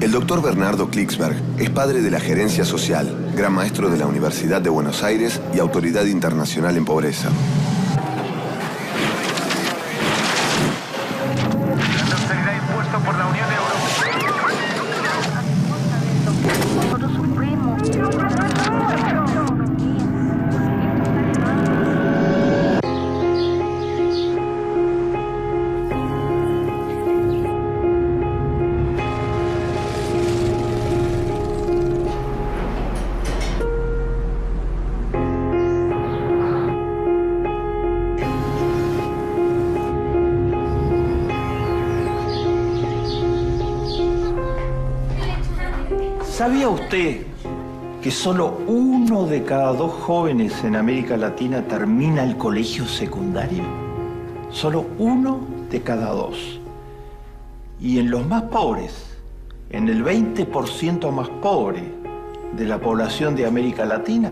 El doctor Bernardo Klicksberg es padre de la gerencia social, gran maestro de la Universidad de Buenos Aires y autoridad internacional en pobreza. Será impuesto por la Unión ¿Sabía usted que solo 1 de cada 2 jóvenes en América Latina termina el colegio secundario? Solo 1 de cada 2. Y en los más pobres, en el 20% más pobre de la población de América Latina,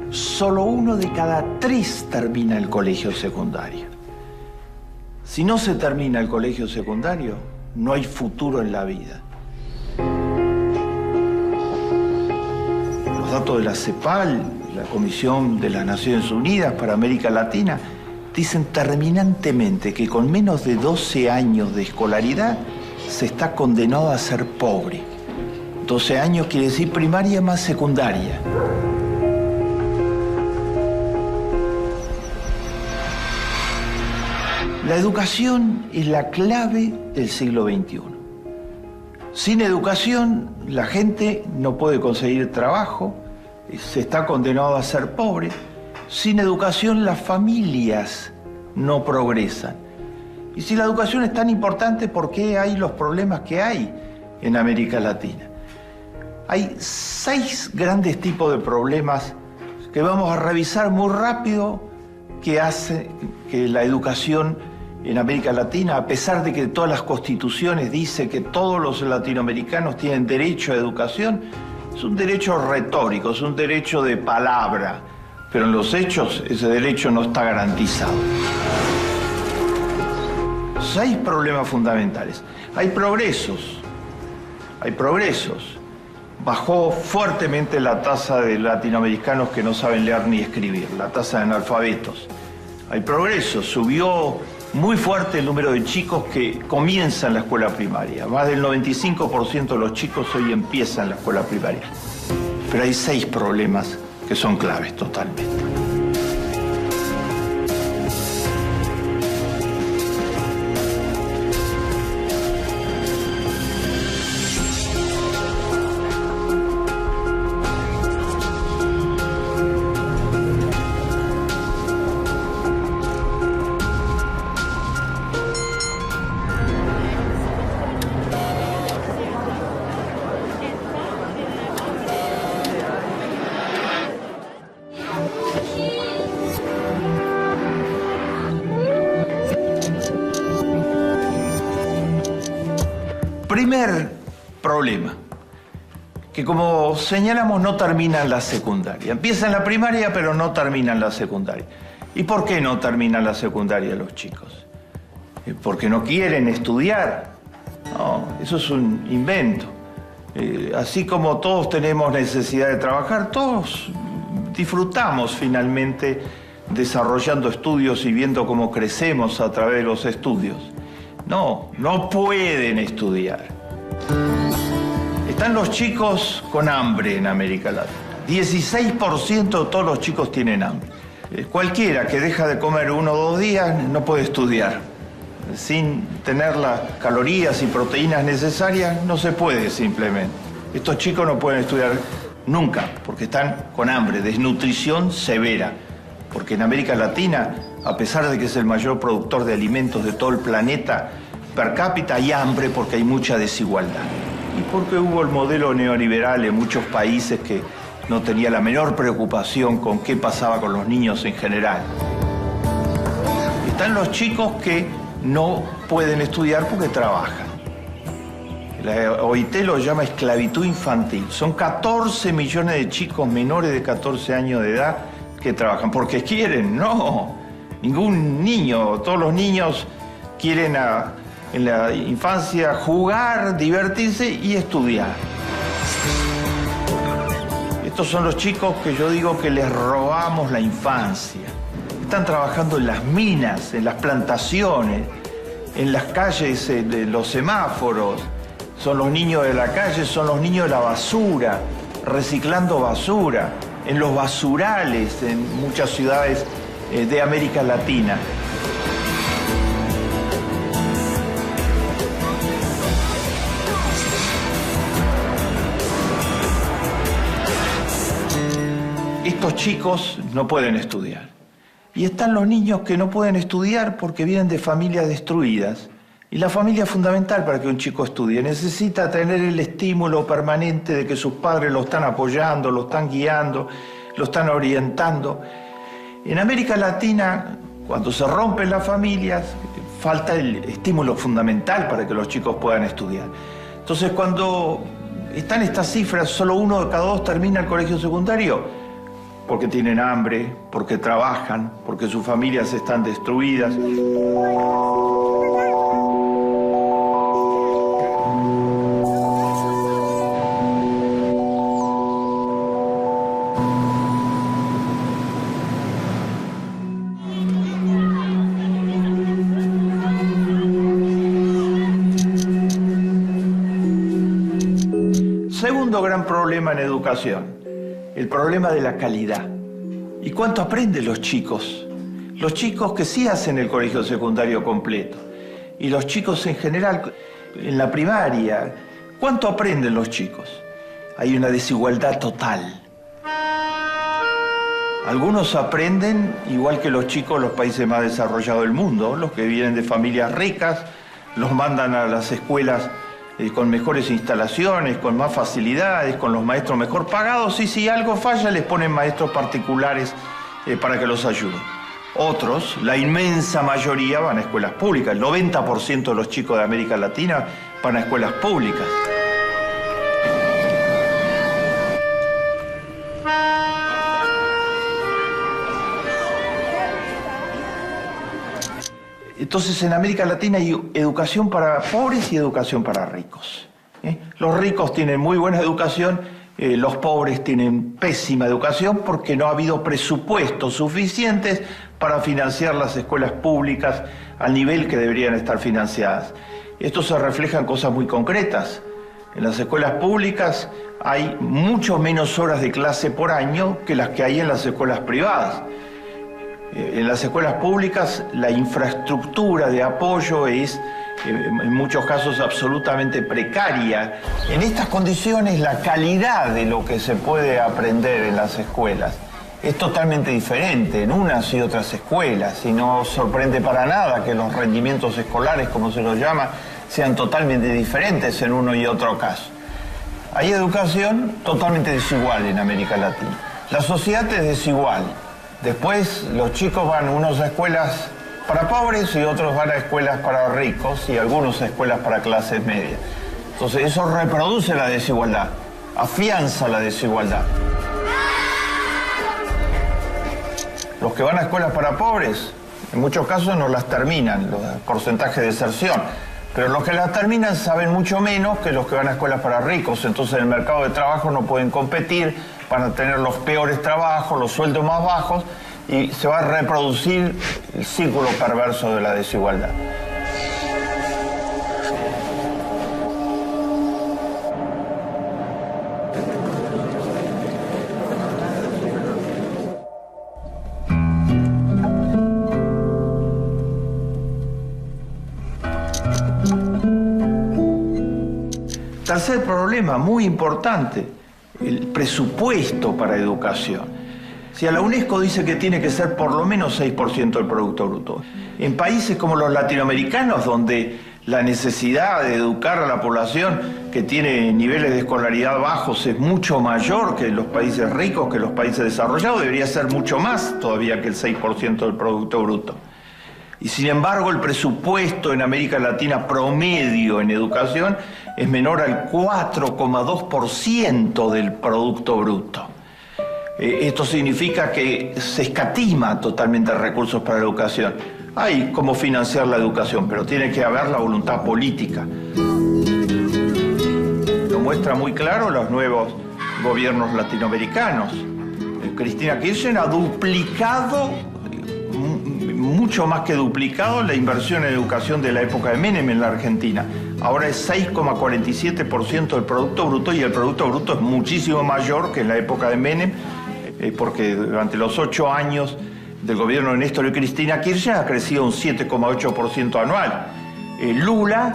solo 1 de cada 3 termina el colegio secundario. Si no se termina el colegio secundario, no hay futuro en la vida. Los datos de la CEPAL, la Comisión de las Naciones Unidas para América Latina, dicen terminantemente que con menos de 12 años de escolaridad se está condenado a ser pobre. 12 años quiere decir primaria más secundaria. La educación es la clave del siglo XXI. Sin educación, la gente no puede conseguir trabajo, se está condenado a ser pobre. Sin educación, las familias no progresan. Y si la educación es tan importante, ¿por qué hay los problemas que hay en América Latina? Hay 6 grandes tipos de problemas que vamos a revisar muy rápido que hace que la educación en América Latina, a pesar de que todas las constituciones dicen que todos los latinoamericanos tienen derecho a educación, es un derecho retórico, es un derecho de palabra, pero en los hechos ese derecho no está garantizado. 6 problemas fundamentales. Hay progresos. Bajó fuertemente la tasa de latinoamericanos que no saben leer ni escribir, la tasa de analfabetos. Hay progresos, subió muy fuerte el número de chicos que comienzan la escuela primaria. Más del 95% de los chicos hoy empiezan la escuela primaria. Pero hay 6 problemas que son claves totalmente. Primer problema, que como señalamos no termina en la secundaria. Empieza en la primaria, pero no termina en la secundaria. ¿Y por qué no terminan la secundaria los chicos? ¿Porque no quieren estudiar? No, eso es un invento. Así como todos tenemos necesidad de trabajar, todos disfrutamos finalmente desarrollando estudios y viendo cómo crecemos a través de los estudios. No pueden estudiar. Están los chicos con hambre en América Latina. 16% de todos los chicos tienen hambre. Cualquiera que deja de comer 1 o 2 días no puede estudiar. Sin tener las calorías y proteínas necesarias no se puede simplemente. Estos chicos no pueden estudiar nunca porque están con hambre, desnutrición severa. Porque en América Latina, a pesar de que es el mayor productor de alimentos de todo el planeta, per cápita hay hambre porque hay mucha desigualdad. Y porque hubo el modelo neoliberal en muchos países que no tenía la menor preocupación con qué pasaba con los niños en general. Están los chicos que no pueden estudiar porque trabajan. La OIT lo llama esclavitud infantil. Son 14 millones de chicos menores de 14 años de edad que trabajan. ¿Porque quieren? No. Ningún niño, todos los niños quieren en la infancia jugar, divertirse y estudiar. Estos son los chicos que yo digo que les robamos la infancia. Están trabajando en las minas, en las plantaciones, en las calles, de los semáforos. Son los niños de la calle, son los niños de la basura, reciclando basura, en los basurales en muchas ciudades de América Latina. Estos chicos no pueden estudiar. Y están los niños que no pueden estudiar porque vienen de familias destruidas. Y la familia es fundamental para que un chico estudie. Necesita tener el estímulo permanente de que sus padres lo están apoyando, lo están guiando, lo están orientando. En América Latina, cuando se rompen las familias, falta el estímulo fundamental para que los chicos puedan estudiar. Entonces, cuando están estas cifras, solo 1 de cada 2 termina el colegio secundario, porque tienen hambre, porque trabajan, porque sus familias están destruidas. Segundo gran problema en educación, el problema de la calidad. ¿Y cuánto aprenden los chicos? Los chicos que sí hacen el colegio secundario completo. Y los chicos en general, en la primaria, ¿cuánto aprenden los chicos? Hay una desigualdad total. Algunos aprenden igual que los chicos de los países más desarrollados del mundo, los que vienen de familias ricas, los mandan a las escuelas con mejores instalaciones, con más facilidades, con los maestros mejor pagados, y si algo falla les ponen maestros particulares para que los ayuden. Otros, la inmensa mayoría, van a escuelas públicas. El 90% de los chicos de América Latina van a escuelas públicas. Entonces, en América Latina hay educación para pobres y educación para ricos. Los ricos tienen muy buena educación, los pobres tienen pésima educación porque no ha habido presupuestos suficientes para financiar las escuelas públicas al nivel que deberían estar financiadas. Esto se refleja en cosas muy concretas. En las escuelas públicas hay mucho menos horas de clase por año que las que hay en las escuelas privadas. En las escuelas públicas la infraestructura de apoyo es en muchos casos absolutamente precaria. En estas condiciones la calidad de lo que se puede aprender en las escuelas es totalmente diferente en unas y otras escuelas, y no sorprende para nada que los rendimientos escolares, como se los llama, sean totalmente diferentes en uno y otro caso. Hay educación totalmente desigual en América Latina. La sociedad es desigual. Después los chicos van unos a escuelas para pobres y otros van a escuelas para ricos y algunos a escuelas para clases medias. Entonces eso reproduce la desigualdad, afianza la desigualdad. Los que van a escuelas para pobres, en muchos casos no las terminan, los porcentajes de deserción. Pero los que las terminan saben mucho menos que los que van a escuelas para ricos. Entonces en el mercado de trabajo no pueden competir, van a tener los peores trabajos, los sueldos más bajos, y se va a reproducir el círculo perverso de la desigualdad. Tercer problema muy importante, el presupuesto para educación. Si a la UNESCO dice que tiene que ser por lo menos 6% del Producto Bruto. En países como los latinoamericanos, donde la necesidad de educar a la población que tiene niveles de escolaridad bajos es mucho mayor que en los países ricos, que en los países desarrollados, debería ser mucho más todavía que el 6% del Producto Bruto. Y sin embargo, el presupuesto en América Latina promedio en educación es menor al 4,2% del Producto Bruto. Esto significa que se escatima totalmente recursos para la educación. hay cómo financiar la educación, pero tiene que haber la voluntad política. Lo muestra muy claro los nuevos gobiernos latinoamericanos. Cristina Kirchner ha duplicado, mucho más que duplicado, la inversión en educación de la época de Menem en la Argentina. Ahora es 6,47% del Producto Bruto, y el Producto Bruto es muchísimo mayor que en la época de Menem, porque durante los 8 años del gobierno de Néstor y Cristina Kirchner ha crecido un 7,8% anual. Lula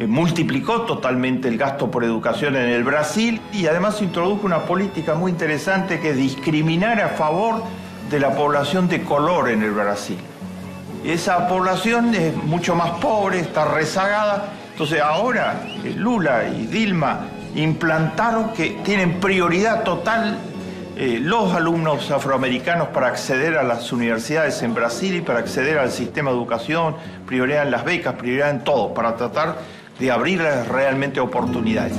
multiplicó totalmente el gasto por educación en el Brasil, y además introdujo una política muy interesante, que es discriminar a favor de la población de color en el Brasil. Esa población es mucho más pobre, está rezagada. Entonces ahora Lula y Dilma implantaron que tienen prioridad total los alumnos afroamericanos para acceder a las universidades en Brasil y para acceder al sistema de educación, prioridad en las becas, prioridad en todo, para tratar de abrirles realmente oportunidades.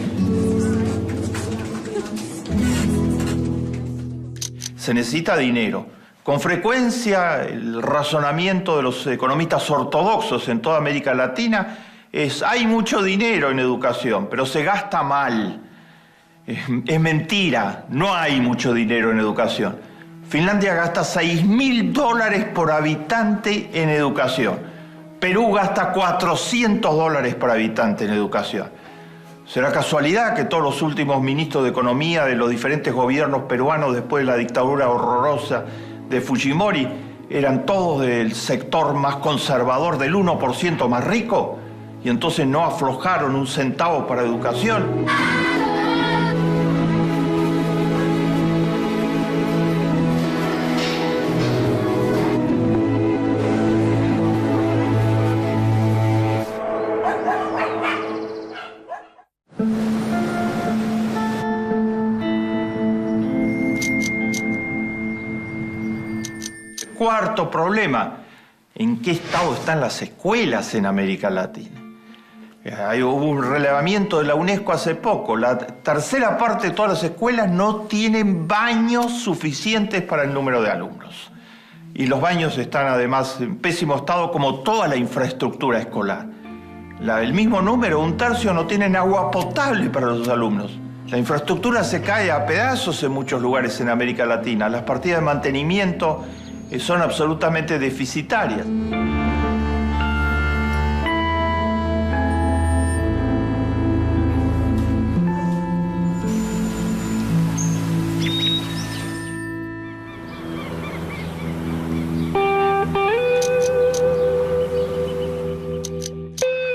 Se necesita dinero. Con frecuencia el razonamiento de los economistas ortodoxos en toda América Latina es: hay mucho dinero en educación, pero se gasta mal. Es mentira, no hay mucho dinero en educación. Finlandia gasta $6.000 por habitante en educación. Perú gasta $400 por habitante en educación. ¿Será casualidad que todos los últimos ministros de Economía de los diferentes gobiernos peruanos después de la dictadura horrorosa de Fujimori eran todos del sector más conservador, del 1% más rico, y entonces no aflojaron un centavo para educación? Cuarto problema: ¿en qué estado están las escuelas en América Latina? Hubo un relevamiento de la UNESCO hace poco. La tercera parte de todas las escuelas no tienen baños suficientes para el número de alumnos. Y los baños están además en pésimo estado, como toda la infraestructura escolar. El mismo número, un tercio, no tienen agua potable para los alumnos. La infraestructura se cae a pedazos en muchos lugares en América Latina. Las partidas de mantenimiento son absolutamente deficitarias.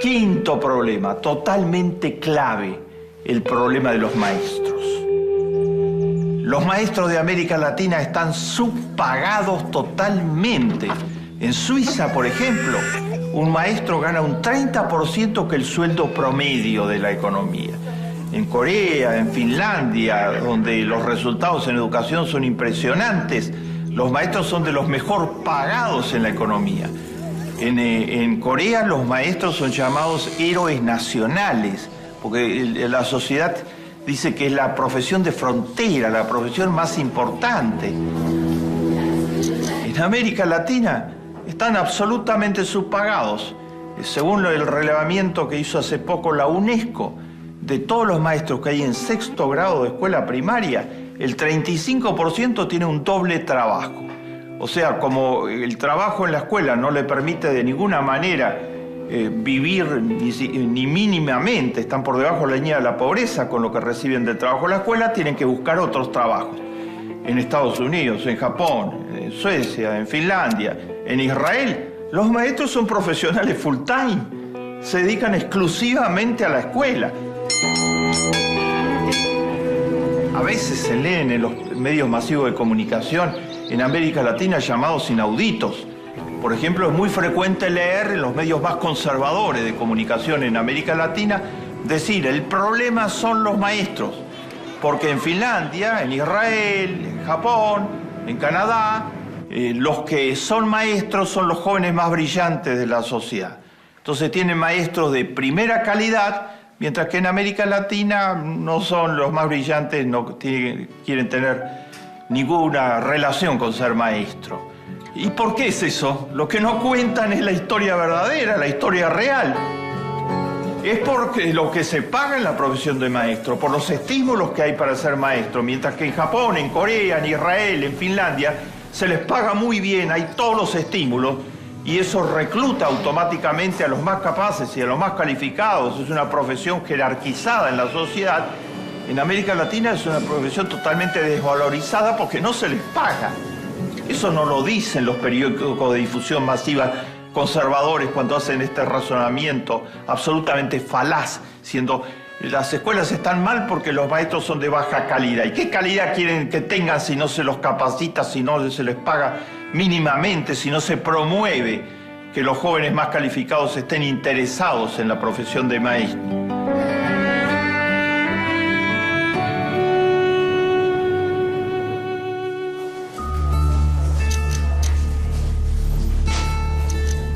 Quinto problema, totalmente clave: el problema de los maestros. Los maestros de América Latina están subpagados totalmente. En Suiza, por ejemplo, un maestro gana un 30% que el sueldo promedio de la economía. En Corea, en Finlandia, donde los resultados en educación son impresionantes, los maestros son de los mejor pagados en la economía. En Corea los maestros son llamados héroes nacionales, porque la sociedad dice que es la profesión de frontera, la profesión más importante. En América Latina están absolutamente subpagados. Según el relevamiento que hizo hace poco la UNESCO, de todos los maestros que hay en 6º grado de escuela primaria, el 35% tiene un doble trabajo. O sea, como el trabajo en la escuela no le permite de ninguna manera vivir ni mínimamente, están por debajo de la línea de la pobreza con lo que reciben del trabajo en la escuela, tienen que buscar otros trabajos. En Estados Unidos, en Japón, en Suecia, en Finlandia, en Israel, los maestros son profesionales full time, se dedican exclusivamente a la escuela. A veces se leen en los medios masivos de comunicación en América Latina llamados inauditos. Por ejemplo, es muy frecuente leer en los medios más conservadores de comunicación en América Latina decir: el problema son los maestros, porque en Finlandia, en Israel, en Japón, en Canadá, los que son maestros son los jóvenes más brillantes de la sociedad. Entonces tienen maestros de primera calidad, mientras que en América Latina no son los más brillantes, no quieren tener ninguna relación con ser maestro. ¿Y por qué es eso? Lo que no cuentan es la historia verdadera, la historia real. Es porque lo que se paga en la profesión de maestro, por los estímulos que hay para ser maestro, mientras que en Japón, en Corea, en Israel, en Finlandia, se les paga muy bien, hay todos los estímulos, y eso recluta automáticamente a los más capaces y a los más calificados. Es una profesión jerarquizada en la sociedad. En América Latina es una profesión totalmente desvalorizada porque no se les paga. Eso no lo dicen los periódicos de difusión masiva conservadores cuando hacen este razonamiento absolutamente falaz, siendo las escuelas están mal porque los maestros son de baja calidad. ¿Y qué calidad quieren que tengan si no se los capacita, si no se les paga mínimamente, si no se promueve que los jóvenes más calificados estén interesados en la profesión de maestro?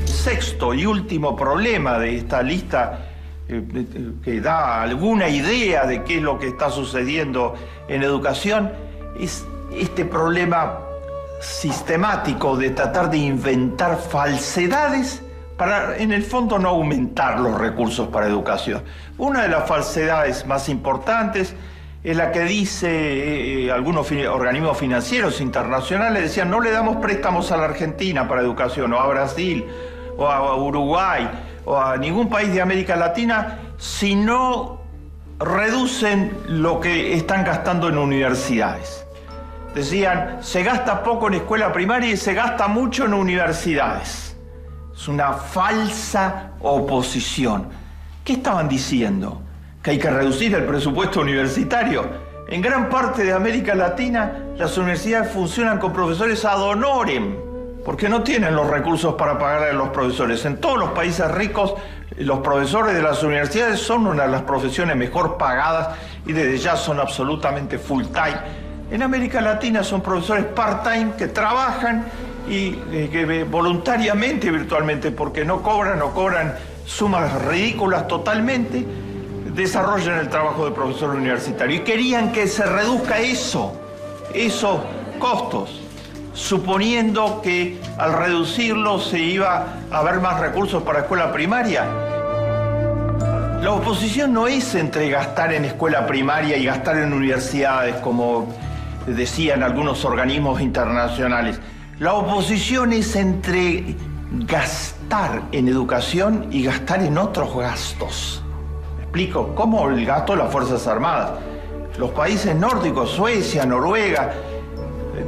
Sexto y último problema de esta lista que da alguna idea de qué es lo que está sucediendo en educación es este problema sistemático de tratar de inventar falsedades para, en el fondo, no aumentar los recursos para educación. Una de las falsedades más importantes es la que dice algunos organismos financieros internacionales, decían no le damos préstamos a la Argentina para educación, o a Brasil, o a Uruguay, o a ningún país de América Latina, si no reducen lo que están gastando en universidades. Decían, se gasta poco en escuela primaria y se gasta mucho en universidades. Es una falsa oposición. ¿Qué estaban diciendo? ¿Que hay que reducir el presupuesto universitario? En gran parte de América Latina, las universidades funcionan con profesores ad honorem, porque no tienen los recursos para pagarle a los profesores. En todos los países ricos, los profesores de las universidades son una de las profesiones mejor pagadas y desde ya son absolutamente full time. En América Latina son profesores part-time que trabajan y que voluntariamente, virtualmente, porque no cobran sumas ridículas totalmente, desarrollan el trabajo de profesor universitario. Y querían que se reduzca esos costos, suponiendo que al reducirlo se iba a haber más recursos para escuela primaria. La oposición no es entre gastar en escuela primaria y gastar en universidades, como decían algunos organismos internacionales. La oposición es entre gastar en educación y gastar en otros gastos. ¿Me explico? Como el gasto de las Fuerzas Armadas. Los países nórdicos, Suecia, Noruega,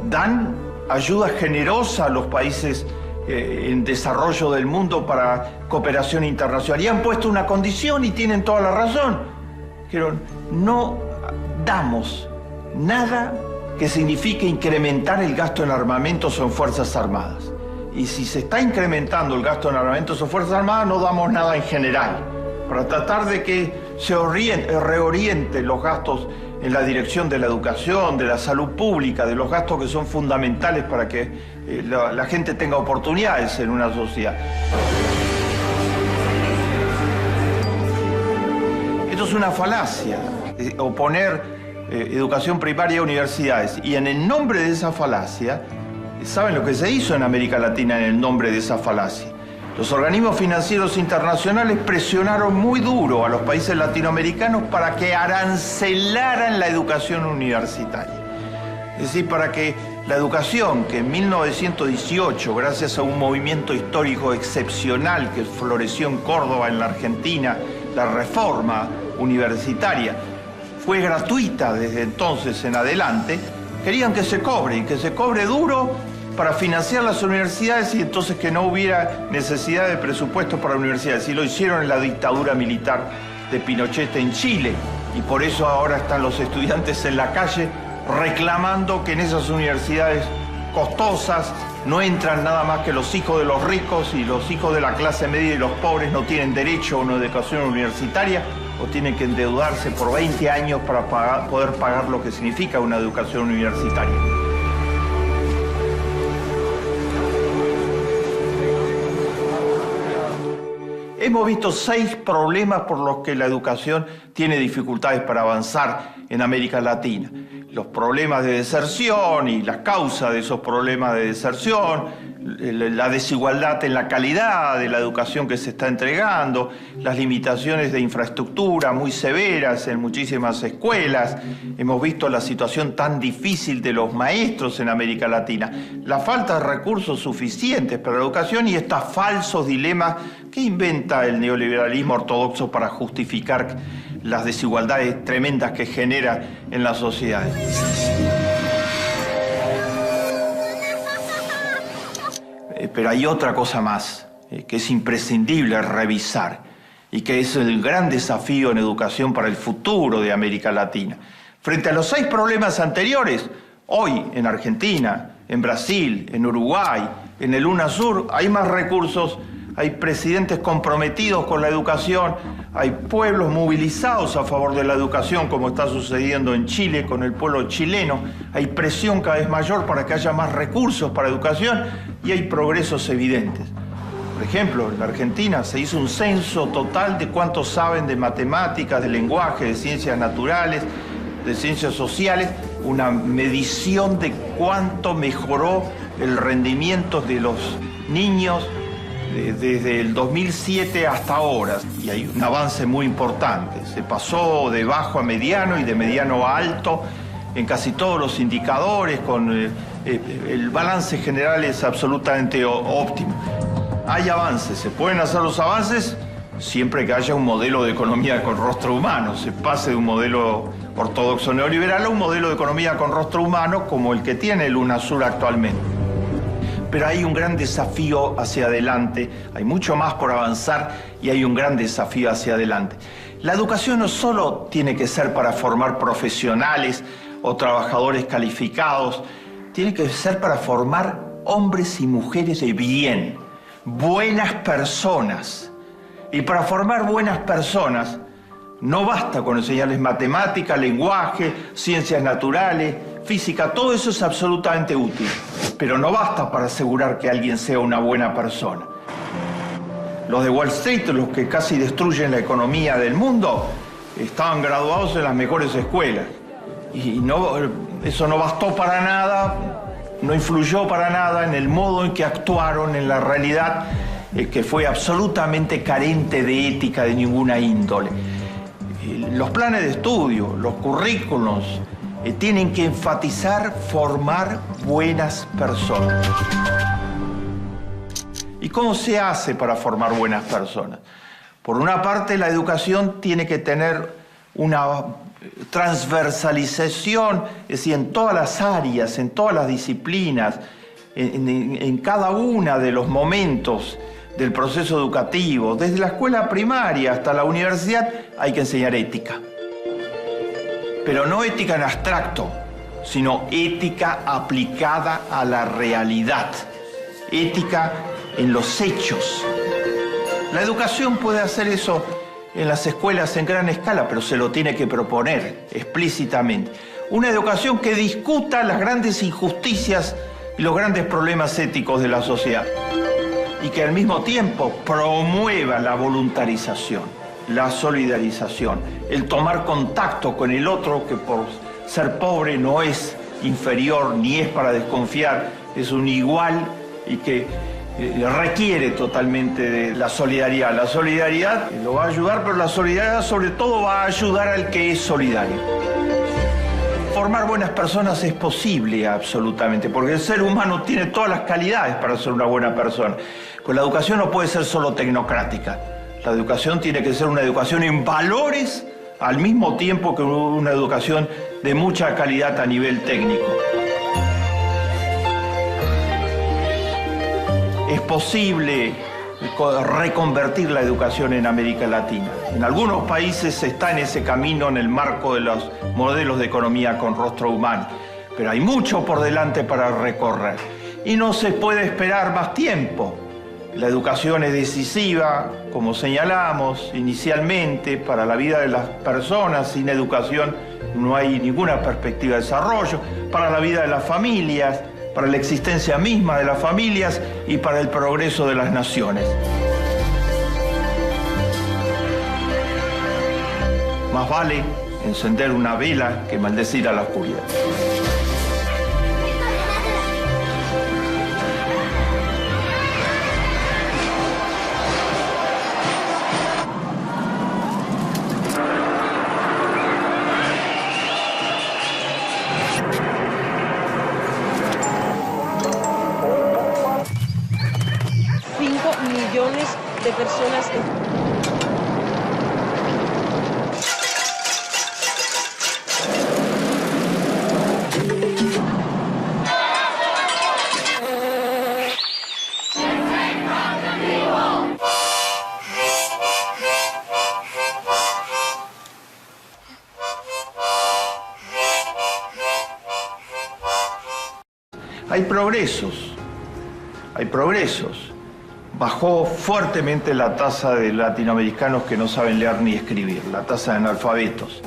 dan ayuda generosa a los países en desarrollo del mundo para cooperación internacional. Y han puesto una condición y tienen toda la razón. Dijeron, no damos nada que signifique incrementar el gasto en armamentos o en Fuerzas Armadas. Y si se está incrementando el gasto en armamentos o Fuerzas Armadas, no damos nada en general, para tratar de que se reorienten los gastos en la dirección de la educación, de la salud pública, de los gastos que son fundamentales para que la gente tenga oportunidades en una sociedad. Esto es una falacia, oponer educación primaria a universidades. Y en el nombre de esa falacia, ¿saben lo que se hizo en América Latina en el nombre de esa falacia? Los organismos financieros internacionales presionaron muy duro a los países latinoamericanos para que arancelaran la educación universitaria. Es decir, para que la educación que en 1918, gracias a un movimiento histórico excepcional que floreció en Córdoba, en la Argentina, la reforma universitaria, fue gratuita desde entonces en adelante, querían que se cobre duro para financiar las universidades y entonces que no hubiera necesidad de presupuesto para universidades. Y lo hicieron en la dictadura militar de Pinochet en Chile. Y por eso ahora están los estudiantes en la calle reclamando que en esas universidades costosas no entran nada más que los hijos de los ricos y los hijos de la clase media y los pobres no tienen derecho a una educación universitaria o tienen que endeudarse por 20 años para poder pagar lo que significa una educación universitaria. Hemos visto 6 problemas por los que la educación tiene dificultades para avanzar en América Latina. Los problemas de deserción y las causas de esos problemas de deserción, la desigualdad en la calidad de la educación que se está entregando, las limitaciones de infraestructura muy severas en muchísimas escuelas. Hemos visto la situación tan difícil de los maestros en América Latina, la falta de recursos suficientes para la educación y estos falsos dilemas que inventa el neoliberalismo ortodoxo para justificar las desigualdades tremendas que genera en las sociedades. Pero hay otra cosa más que es imprescindible revisar y que es el gran desafío en educación para el futuro de América Latina. Frente a los 6 problemas anteriores, hoy en Argentina, en Brasil, en Uruguay, en el UNASUR, hay más recursos, hay presidentes comprometidos con la educación, hay pueblos movilizados a favor de la educación, como está sucediendo en Chile con el pueblo chileno, hay presión cada vez mayor para que haya más recursos para educación y hay progresos evidentes. Por ejemplo, en la Argentina se hizo un censo total de cuántos saben de matemáticas, de lenguaje, de ciencias naturales, de ciencias sociales, una medición de cuánto mejoró el rendimiento de los niños desde el 2007 hasta ahora, y hay un avance muy importante. Se pasó de bajo a mediano y de mediano a alto en casi todos los indicadores, con el balance general es absolutamente óptimo. Hay avances, se pueden hacer los avances siempre que haya un modelo de economía con rostro humano, se pase de un modelo ortodoxo neoliberal a un modelo de economía con rostro humano como el que tiene el UNASUR actualmente. Pero hay un gran desafío hacia adelante, hay mucho más por avanzar y hay un gran desafío hacia adelante. La educación no solo tiene que ser para formar profesionales o trabajadores calificados, tiene que ser para formar hombres y mujeres de bien, buenas personas. Y para formar buenas personas no basta con enseñarles matemática, lenguaje, ciencias naturales, física, todo eso es absolutamente útil, pero no basta para asegurar que alguien sea una buena persona. Los de Wall Street, los que casi destruyen la economía del mundo, estaban graduados en las mejores escuelas. Y eso no bastó para nada, no influyó para nada en el modo en que actuaron en la realidad, que fue absolutamente carente de ética de ninguna índole. Los planes de estudio, los currículos, tienen que enfatizar formar buenas personas. ¿Y cómo se hace para formar buenas personas? Por una parte, la educación tiene que tener una transversalización, es decir, en todas las áreas, en todas las disciplinas, en cada uno de los momentos del proceso educativo, desde la escuela primaria hasta la universidad, hay que enseñar ética. Pero no ética en abstracto, sino ética aplicada a la realidad, ética en los hechos. La educación puede hacer eso en las escuelas en gran escala, pero se lo tiene que proponer explícitamente. Una educación que discuta las grandes injusticias y los grandes problemas éticos de la sociedad y que al mismo tiempo promueva la voluntarización, la solidarización, el tomar contacto con el otro que por ser pobre no es inferior ni es para desconfiar, es un igual y que requiere totalmente de la solidaridad. La solidaridad lo va a ayudar, pero la solidaridad sobre todo va a ayudar al que es solidario. Formar buenas personas es posible absolutamente, porque el ser humano tiene todas las calidades para ser una buena persona. Pues la educación no puede ser solo tecnocrática. La educación tiene que ser una educación en valores al mismo tiempo que una educación de mucha calidad a nivel técnico. Es posible reconvertir la educación en América Latina. En algunos países se está en ese camino en el marco de los modelos de economía con rostro humano, pero hay mucho por delante para recorrer y no se puede esperar más tiempo. La educación es decisiva, como señalamos inicialmente, para la vida de las personas. Sin educación no hay ninguna perspectiva de desarrollo, para la vida de las familias, para la existencia misma de las familias y para el progreso de las naciones. Más vale encender una vela que maldecir a la oscuridad. personas. Hay progresos, hay progresos. Bajó fuertemente la tasa de latinoamericanos que no saben leer ni escribir, la tasa de analfabetos.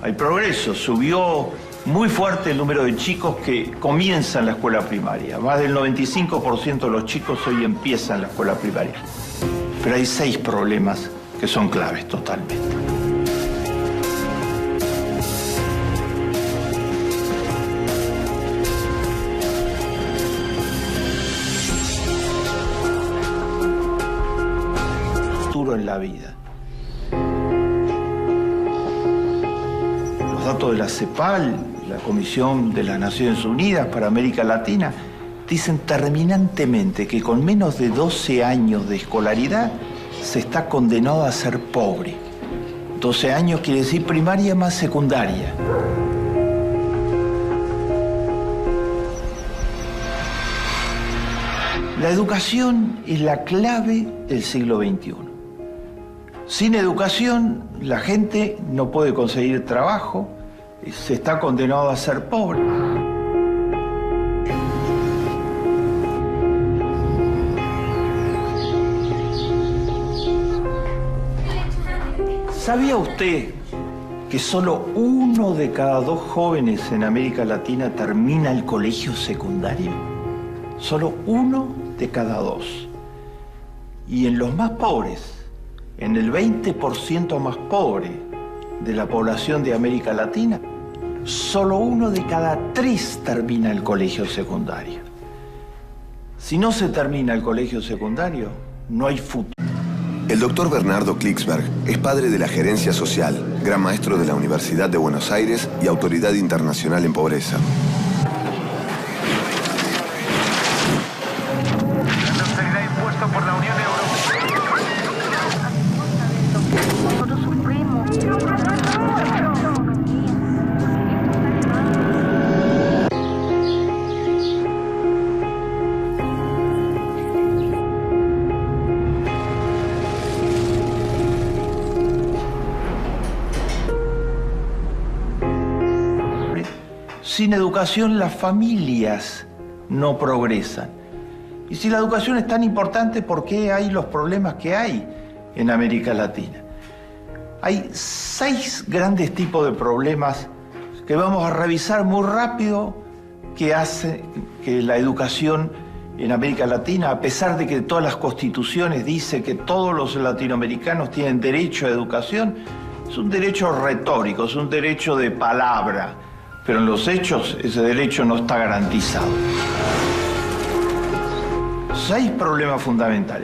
Hay progresos, subió muy fuerte el número de chicos que comienzan la escuela primaria. Más del 95% de los chicos hoy empiezan la escuela primaria. Pero hay 6 problemas que son claves totalmente. En la vida. Los datos de la CEPAL, la Comisión de las Naciones Unidas para América Latina, dicen terminantemente que con menos de 12 años de escolaridad se está condenado a ser pobre. 12 años quiere decir primaria más secundaria. La educación es la clave del siglo XXI. Sin educación, la gente no puede conseguir trabajo, se está condenado a ser pobre. ¿Sabía usted que solo 1 de cada 2 jóvenes en América Latina termina el colegio secundario? Solo 1 de cada 2. Y en los más pobres, en el 20% más pobre de la población de América Latina, solo 1 de cada 3 termina el colegio secundario. Si no se termina el colegio secundario, no hay futuro. El doctor Bernardo Klicksberg es padre de la gerencia social, gran maestro de la Universidad de Buenos Aires y autoridad internacional en pobreza. Nos seguirá impuesto por la Unión Europea. Sin educación, las familias no progresan. Y si la educación es tan importante, ¿por qué hay los problemas que hay en América Latina? Hay 6 grandes tipos de problemas que vamos a revisar muy rápido que hace que la educación en América Latina, a pesar de que todas las constituciones dicen que todos los latinoamericanos tienen derecho a educación, es un derecho retórico, es un derecho de palabra. Pero en los hechos ese derecho no está garantizado. 6 problemas fundamentales.